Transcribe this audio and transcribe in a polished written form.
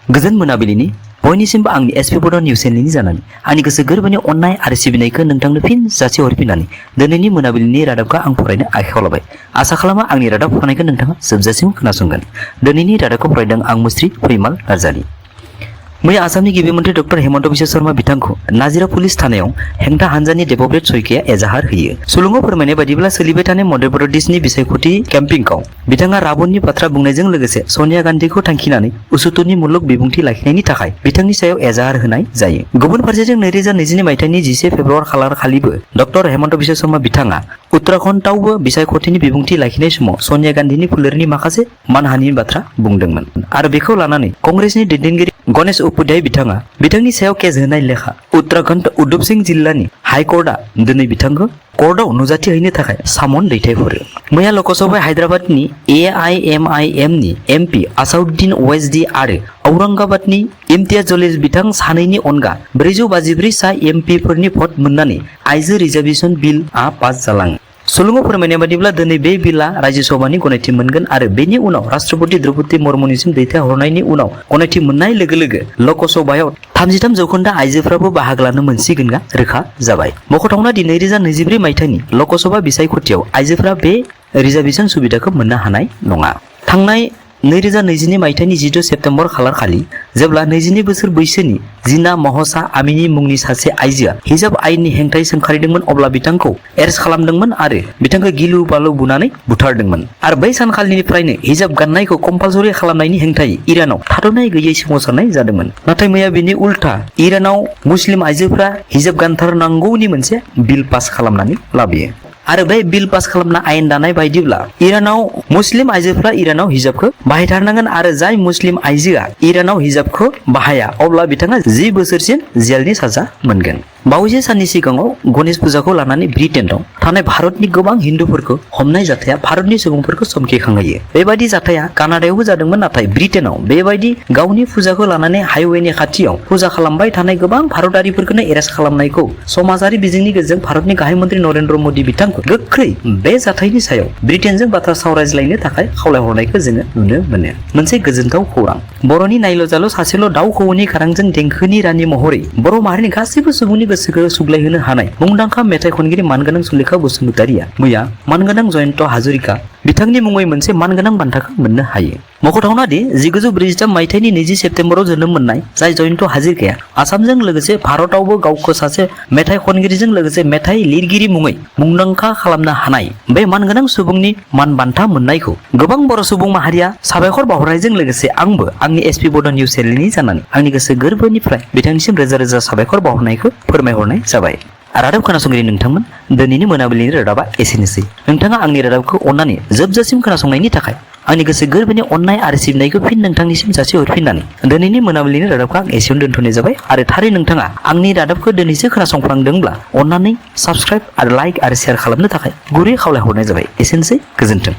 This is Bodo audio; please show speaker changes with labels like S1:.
S1: गोजोन मोनाबिलिनि बयनिसिमबो आंनि एसपी बड' निउस चेनेलनि जानानै आंनि गोसो गोरबोनि अननाय आरो सिबिनायखौ नोंथांनो फिन जासिहरफिननानै दिनैनि मोनाबिलिनि रादाबखौ आं फरायनो आखायाव लाबाय। आसा खालामो आंनि रादाब फरायनायखौ नोंथाङा जोबजासिम खोनासंगोन। दिनैनि रादाबखौ फरायदों आं मुस्रि फैमाल नार्जारि। मैया आसामनि गिबि मन्थ्रि डक्टर हेमन्त बिश्व शर्मा बिथांखौ नाजिरा पुलिस थानायाव हेंथा हानजानि देबब्रेट सयकिया एजाहार होयो। सुलुङाव फोरमायनाय बायदिब्ला सोलिबाय थानाय मध्य प्रदेशनि बिसायख'थि केम्पिंआव बिथाङा राबननि बाथ्रा बुंनायजों लोगोसे सनिया गान्धीखौ थांखिनानै उसुतुनि मुलुग बिबुंथि लाखिनायनि थाखाय बिथांनि सायाव एजाहार होनाय जायो। गुबुन फारसेथिं 2022 मायथाइनि 11 फेब्रुवारि खालार खालिबो डक्टर हेमन्त बिश्व शर्मा बिथाङा उत्तराखन्डआवबो बिसायख'थिनि बिबुंथि लाखिनाय समाव सनिया गान्धीनि फोलेरनि माखासे मानहानिनि बाथ्रा बुंदोंमोन आरो बेखौ लानानै कंग्रेसनि दैदेनगिरि गणेश उपाध्याय बिथाङा बिथांनि सायाव केस होनाय लेखा उत्तराखन्ड उधम सिंह जिल्लानि हाइकर्टआ दिनै बिथांखौ कर्टआव नुजाथि हैनो थाखाय सामन दैथायहरो। मैया लकसभायाव हायद्राबादनि AIMIMनि MP आसाउद्दिन अवैसी आरो औरंगाबादनि इम्तियाज जलिल बिथां सानैनि अनगा 454 सा MPफोरनि भट मोननानै आइजो रिजार्भेसन बिलआ पास जालाङो। सुलुङाव फोरमायनाय बादिब्ला दिनै बे बिलआ राज्यसभानि गनायथि मोनगोन आरो बेनि उनाव राष्ट्रपति द्रौपदी मुर्मुनिसिम दैथायहरनायनि उनाव गनायथि मोननाय लोगो लोगो लकसभायाव 33% आइजोफ्राबो बाहागो लानो मोनसिगोनगा रोखा जाबाय। मख'थावना दि 2024 मायथाइनि लकसभा बिसायख'थियाव आइजोफ्रा बे रिजार्भेसन सुबिदाखौ मोननो हानाय नङा। थांनाय 2022 मायथाइनि 10 सेप्तेम्बर खालार खालि जेब्ला 22 बोसोर बैसोनि जिना महसा आमिनी मुंनि सासे आइजोआ हिजाब आयेननि हेंथायै सोंखारिदोंमोन अब्ला बिथांखौ एरेस्ट खालामदोंमोन आरो बिथांखौ गिलु बालु बुनानै बुथारदोंमोन आरो बै सानखालिनिफ्रायनो हिजाब गाननायखौ कम्पालसरि खालामनायनि हेंथायै इरानाव थाद'नाय गैयै सोमावसारनाय जादोंमोन। नाथाय मैया बिनि उल्था इरानाव मुस्लिम आइजोफ्रा हिजाब गानथारनांगौनि मोनसे बिल पास खालामनानै लाबोयो आरो बे बिल पास खालामना आयेन दानाय बायदिब्ला इरानाव मुस्लिम आइजोफ्रा इरानाव हिजाबखौ बाहायथारनांगोन आरो जाय मुस्लिम आइजोआ इरानाव हिजाबखौ बाहाया अब्ला बिथाङा 10 बोसोरसिम जेलनि साजा मोनगोन। बावैसो साननि सिगाङाव गणेश फुजाखौ लानानै ब्रिटेनआव थानाय भारतनि गोबां हिन्दुफोरखौ हमनाय जाथाया भारतनि सुबुंफोरखौ समखिखांहोयो। बेबायदि जाथाया कानाडायावबो जादोंमोन, नाथाय ब्रिटेनआव बेबायदि गावनि फुजाखौ लानानै हाइवेनि खाथियाव फुजा खालामबाय थानाय गोबां भारतारिफोरखौनो एरेस्ट खालामनायखौ समाजारि बिजोंनि गेजेरजों भारतनि गाहाय मन्थ्रि नरेन्द्र मोदी बिथांखौ गोख्रै बे जाथायनि सायाव ब्रिटेनजों बाथ्रा सावरायज्लायनो थाखाय खावलायहरनायखौ जोङो नुनो मोनो। मोनसे गोजोनथाव खौरां, बर'नि नायल' जाल' सासेल' दाउ खौवौनि गारांजों देंखोनि रानि महरै बर' माहारिनि गासैबो सुबुंनि गोसोखौ सुग्लायहोनो हानाय मुंदांखा मेथाइ खनगिरि मानगोनां सुलेखा बसुमतारिया मैया मानगोनां जयन्त हाजरिका बिथांनि मुङै मोनसे मानगोनां बान्थाखौ मोननो हायो। मख'थावना दि 1943 मायथाइनि 20 सेप्तेम्बराव जोनोम मोननाय जाय जयन्त हाजरिकाया आसामजों लोगोसे भारतआवबो गावखौ सासे मेथाइ खनगिरिजों लोगोसे मेथाइ लिरगिरि मुङै मुंदांखा खालामनो हानाय बे मानगोनां सुबुंनि मान बान्था मोननायखौ गोबां बर' सुबुं माहारिया साबायखर बावहरनायजों लोगोसे आंबो आंनि एसपी बड' निउस चेनेलनि जानानै आंनि गोसो गोरबोनिफ्राय बिथांनिसिम रोजा रोजा साबायखर बावहरनायखौ फोरमायहरनाय जाबाय। रादाब खोनासंगिरि नोंथांमोन, दिनैनि मोनाबिलिनि रादाबा एसेनोसै। नोंथाङा आंनि रादाबखौ अननानै जोबजासिम खोनासंनायनि थाखाय आंनि गोसो गोरबोनि अननाय आरो सिबिनायखौ फिन नोंथांनिसिम जासिहरफिननानै दिनैनि मोनाबिलिनि रादाबखौ आं एसेयावनो दोनथ'नाय जाबाय आरो थारै नोंथाङा आंनि रादाबखौ दिनैसो खोनासंफ्लांदोंब्ला अननानै साबस्क्राइब आरो लाइक आरो शेयार खालामनो थाखाय गुरै खावलायहरनाय जाबाय। एसेनोसै, गोजोन्थों।